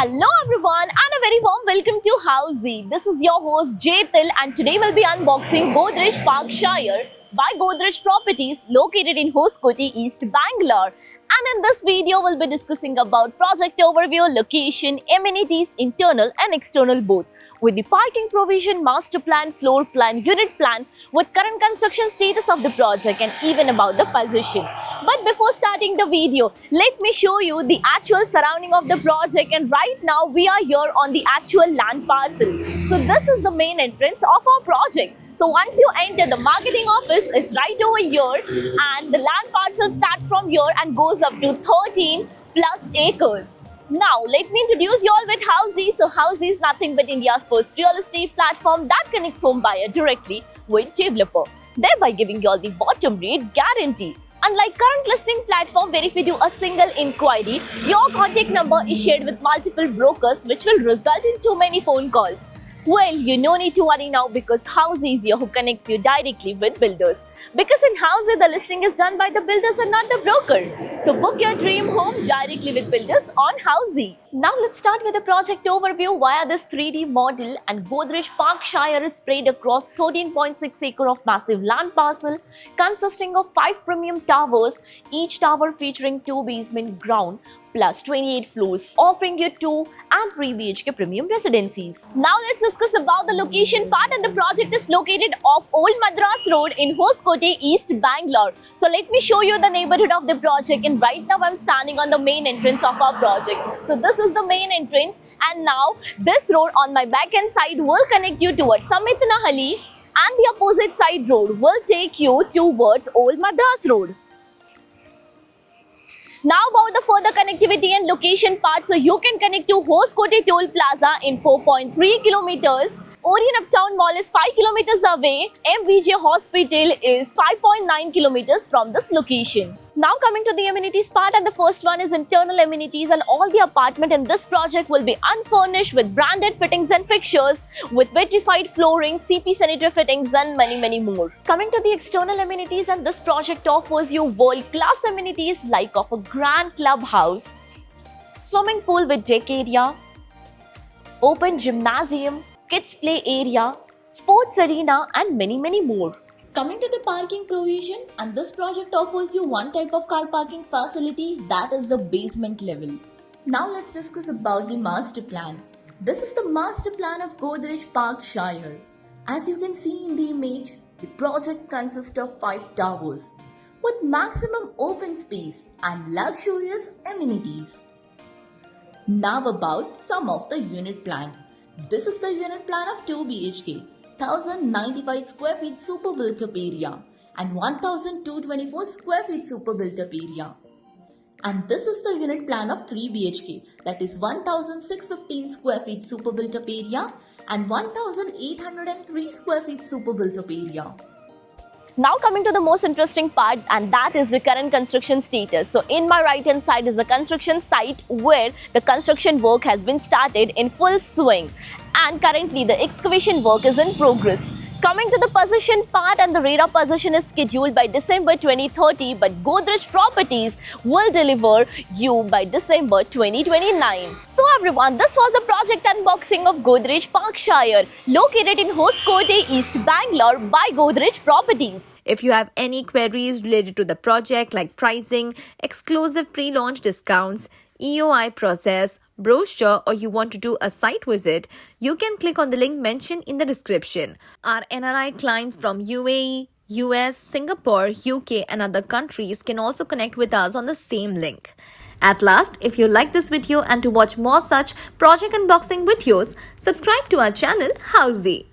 Hello everyone and a very warm welcome to Housey. This is your host Jaitil and today we'll be unboxing Godrej Parkshire by Godrej Properties located in Hoskote, East Bangalore. And in this video we'll be discussing about project overview, location, amenities, internal and external both, with the parking provision, master plan, floor plan, unit plan, with current construction status of the project and even about the position. But before starting the video, let me show you the actual surrounding of the project, and right now we are here on the actual land parcel. So this is the main entrance of our project. So once you enter, the marketing office is right over here and the land parcel starts from here and goes up to 13 plus acres. Now let me introduce you all with Housey. So Housey is nothing but India's first real estate platform that connects home buyer directly with developer, thereby giving you all the bottom rate guarantee. Unlike current listing platform where if you do a single inquiry, your contact number is shared with multiple brokers which will result in too many phone calls. Well, you no need to worry now because Housey is here who connects you directly with builders. Because in Housey, the listing is done by the builders and not the broker. So book your dream home directly with builders on Housey. Now let's start with the project overview via this 3D model, and Godrej Parkshire is spread across 13.6 acre of massive land parcel consisting of 5 premium towers, each tower featuring 2 basement ground plus 28 floors, offering you 2 and 3 BHK premium residencies. Now let's discuss about the location part, and the project is located off Old Madras Road in Hoskote, East Bangalore. So let me show you the neighborhood of the project, and right now I'm standing on the main entrance of our project. So this is the main entrance, and now this road on my back end side will connect you towards Samitnahalli, and the opposite side road will take you towards Old Madras Road. Now about the further connectivity and location part, so you can connect to Hoskote Toll Plaza in 4.3 kilometers. Orion Uptown Mall is 5 kilometers away. MVJ Hospital is 5.9 kilometers from this location. Now coming to the amenities part, and the first one is internal amenities, and all the apartment in this project will be unfurnished with branded fittings and fixtures with vitrified flooring, CP sanitary fittings and many more. Coming to the external amenities, and this project offers you world-class amenities like of a grand clubhouse, swimming pool with deck area, open gymnasium, kids play area, sports arena and many more. Coming to the parking provision, and this project offers you one type of car parking facility, that is the basement level. Now let's discuss about the master plan. This is the master plan of Godrej Parkshire. As you can see in the image, the project consists of 5 towers with maximum open space and luxurious amenities. Now about some of the unit plan. This is the unit plan of 2 BHK, 1095 square feet super built up area and 1224 square feet super built up area. And this is the unit plan of 3 BHK, that is 1615 square feet super built up area and 1803 square feet super built up area. Now coming to the most interesting part, and that is the current construction status. So in my right hand side is the construction site where the construction work has been started in full swing, and currently the excavation work is in progress. Coming to the possession part, and the radar possession is scheduled by December 2030, but Godrej Properties will deliver you by December 2029. So everyone, this was a project unboxing of Godrej Parkshire located in Hoskote, East Bangalore by Godrej Properties. If you have any queries related to the project like pricing, exclusive pre-launch discounts, EOI process, brochure, or you want to do a site visit, you can click on the link mentioned in the description. Our NRI clients from UAE, US, Singapore, UK and other countries can also connect with us on the same link. At last, if you like this video and to watch more such project unboxing videos, subscribe to our channel Housey.